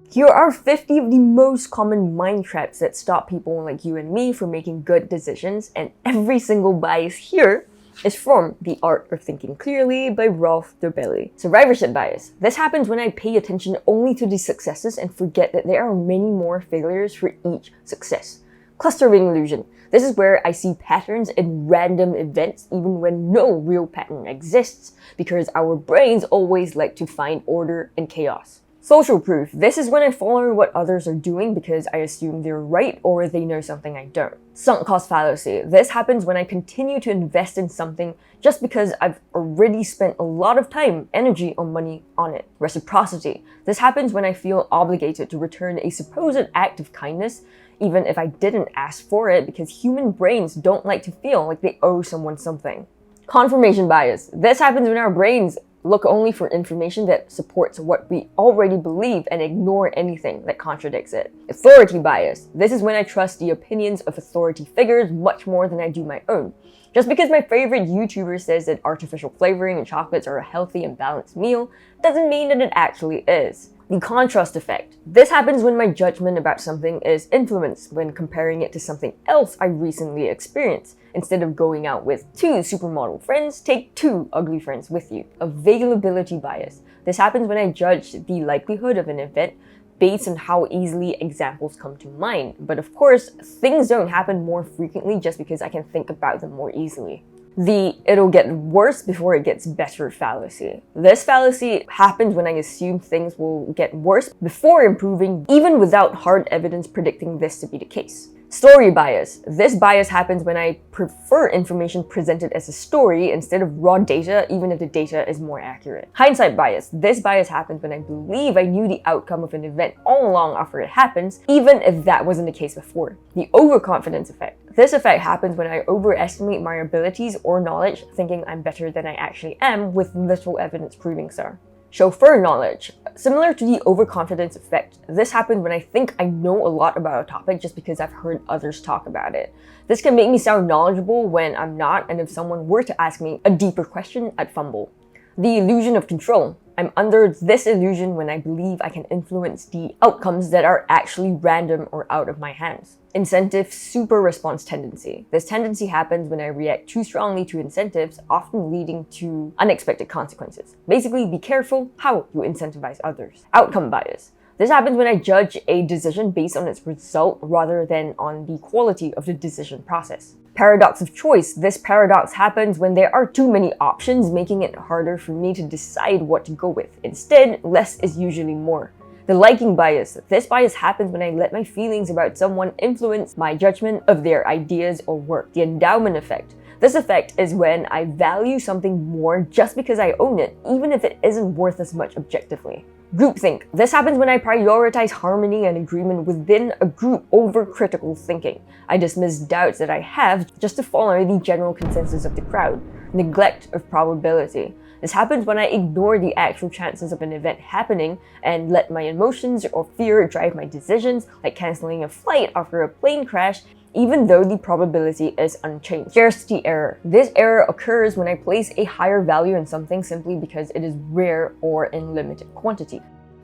Here are 50 of the most common mind traps that stop people like you and me from making good decisions, and every single bias here is from The Art of Thinking Clearly by Rolf Dobelli. Survivorship bias. This happens when I pay attention only to the successes and forget that there are many more failures for each success. Clustering illusion. This is where I see patterns in random events even when no real pattern exists, because our brains always like to find order in chaos. Social proof. This is when I follow what others are doing because I assume they're right or they know something I don't. Sunk cost fallacy. This happens when I continue to invest in something just because I've already spent a lot of time, energy, or money on it. Reciprocity. This happens when I feel obligated to return a supposed act of kindness even if I didn't ask for it, because human brains don't like to feel like they owe someone something. Confirmation bias. This happens when our brains look only for information that supports what we already believe and ignore anything that contradicts it. Authority bias. This is when I trust the opinions of authority figures much more than I do my own. Just because my favorite YouTuber says that artificial flavoring and chocolates are a healthy and balanced meal doesn't mean that it actually is. The contrast effect. This happens when my judgment about something is influenced when comparing it to something else I recently experienced. Instead of going out with 2 supermodel friends, take 2 ugly friends with you. Availability bias. This happens when I judge the likelihood of an event based on how easily examples come to mind. But of course, things don't happen more frequently just because I can think about them more easily. The it'll get worse before it gets better fallacy. This fallacy happens when I assume things will get worse before improving, even without hard evidence predicting this to be the case. Story bias. This bias happens when I prefer information presented as a story instead of raw data, even if the data is more accurate. Hindsight bias. This bias happens when I believe I knew the outcome of an event all along after it happens, even if that wasn't the case before. The overconfidence effect. This effect happens when I overestimate my abilities or knowledge, thinking I'm better than I actually am, with little evidence proving so. Chauffeur knowledge. Similar to the overconfidence effect, this happens when I think I know a lot about a topic just because I've heard others talk about it. This can make me sound knowledgeable when I'm not, and if someone were to ask me a deeper question, I'd fumble. The illusion of control. I'm under this illusion when I believe I can influence the outcomes that are actually random or out of my hands. Incentive super response tendency. This tendency happens when I react too strongly to incentives, often leading to unexpected consequences. Basically, be careful how you incentivize others. Outcome bias. This happens when I judge a decision based on its result rather than on the quality of the decision process. Paradox of choice. This paradox happens when there are too many options, making it harder for me to decide what to go with. Instead, less is usually more. The liking bias. This bias happens when I let my feelings about someone influence my judgment of their ideas or work. The endowment effect. This effect is when I value something more just because I own it, even if it isn't worth as much objectively. Groupthink. This happens when I prioritize harmony and agreement within a group over critical thinking. I dismiss doubts that I have just to follow the general consensus of the crowd. Neglect of probability. This happens when I ignore the actual chances of an event happening and let my emotions or fear drive my decisions, like canceling a flight after a plane crash, even though the probability is unchanged. Scarcity error. This error occurs when I place a higher value in something simply because it is rare or in limited quantity.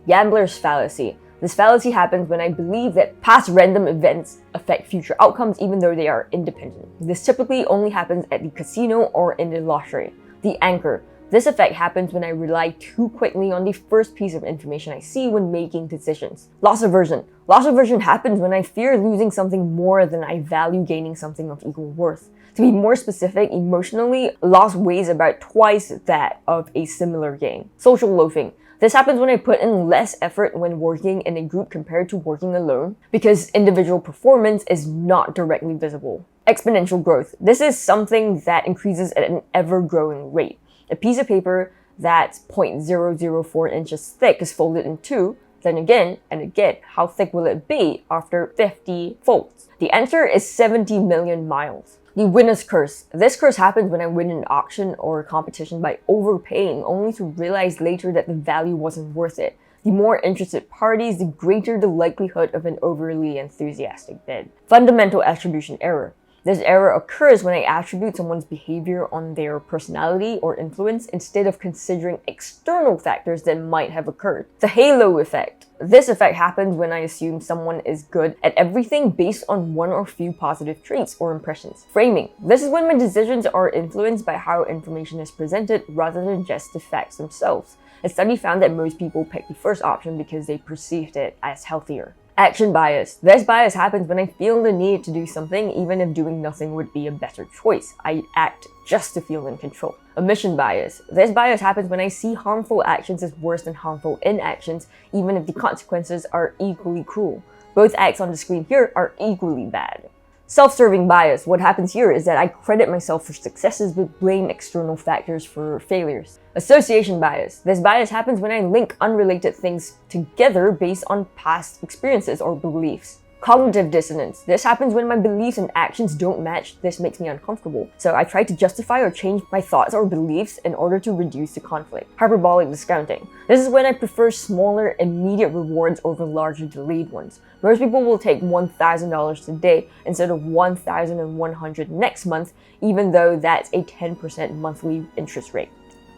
Gambler's fallacy. This fallacy happens when I believe that past random events affect future outcomes even though they are independent. This typically only happens at the casino or in the lottery. The anchor. This effect happens when I rely too quickly on the first piece of information I see when making decisions. Loss aversion. Loss aversion happens when I fear losing something more than I value gaining something of equal worth. To be more specific, emotionally, loss weighs about twice that of a similar gain. Social loafing. This happens when I put in less effort when working in a group compared to working alone, because individual performance is not directly visible. Exponential growth. This is something that increases at an ever-growing rate. A piece of paper that's 0.004 inches thick is folded in two, then again and again. How thick will it be after 50 folds? The answer is 70 million miles. The winner's curse. This curse happens when I win an auction or a competition by overpaying, only to realize later that the value wasn't worth it. The more interested parties, the greater the likelihood of an overly enthusiastic bid. Fundamental attribution error. This error occurs when I attribute someone's behavior on their personality or influence instead of considering external factors that might have occurred. The halo effect. This effect happens when I assume someone is good at everything based on one or few positive traits or impressions. Framing. This is when my decisions are influenced by how information is presented rather than just the facts themselves. A study found that most people picked the first option because they perceived it as healthier. Action bias. This bias happens when I feel the need to do something even if doing nothing would be a better choice. I act just to feel in control. Omission bias. This bias happens when I see harmful actions as worse than harmful inactions, even if the consequences are equally cruel. Both acts on the screen here are equally bad. Self-serving bias. What happens here is that I credit myself for successes but blame external factors for failures. Association bias. This bias happens when I link unrelated things together based on past experiences or beliefs. Cognitive dissonance. This happens when my beliefs and actions don't match. This makes me uncomfortable. So I try to justify or change my thoughts or beliefs in order to reduce the conflict. Hyperbolic discounting. This is when I prefer smaller, immediate rewards over larger, delayed ones. Most people will take $1,000 today instead of $1,100 next month, even though that's a 10% monthly interest rate.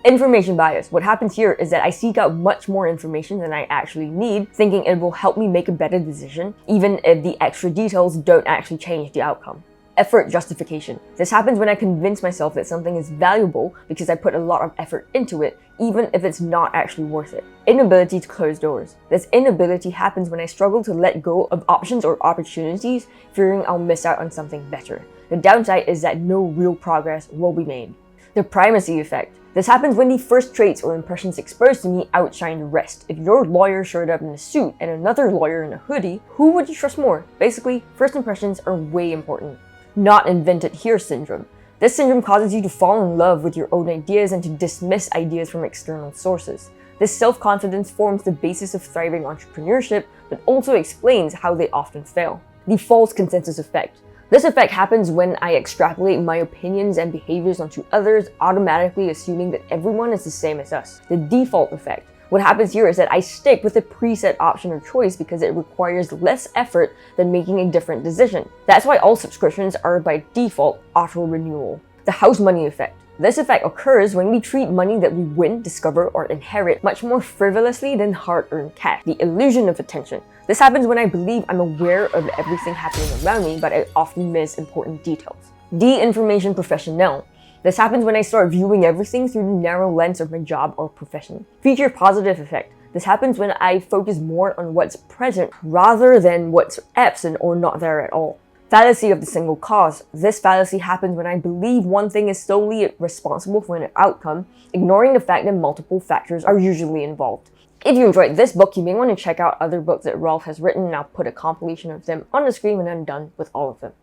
Information bias. What happens here is that I seek out much more information than I actually need, thinking it will help me make a better decision, even if the extra details don't actually change the outcome. Effort justification. This happens when I convince myself that something is valuable because I put a lot of effort into it, even if it's not actually worth it. Inability to close doors. This inability happens when I struggle to let go of options or opportunities, fearing I'll miss out on something better. The downside is that no real progress will be made. The primacy effect. This happens when the first traits or impressions exposed to me outshine the rest. If your lawyer showed up in a suit and another lawyer in a hoodie, who would you trust more? Basically, first impressions are way important. Not invented here syndrome. This syndrome causes you to fall in love with your own ideas and to dismiss ideas from external sources. This self-confidence forms the basis of thriving entrepreneurship, but also explains how they often fail. The false consensus effect. This effect happens when I extrapolate my opinions and behaviors onto others, automatically assuming that everyone is the same as us. The default effect. What happens here is that I stick with a preset option or choice because it requires less effort than making a different decision. That's why all subscriptions are by default auto-renewal. The house money effect. This effect occurs when we treat money that we win, discover, or inherit much more frivolously than hard-earned cash. The illusion of attention. This happens when I believe I'm aware of everything happening around me, but I often miss important details. Deinformation Professionnelle. This happens when I start viewing everything through the narrow lens of my job or profession. Feature positive effect. This happens when I focus more on what's present rather than what's absent or not there at all. Fallacy of the single cause. This fallacy happens when I believe one thing is solely responsible for an outcome, ignoring the fact that multiple factors are usually involved. If you enjoyed this book, you may want to check out other books that Rolf has written, and I'll put a compilation of them on the screen when I'm done with all of them.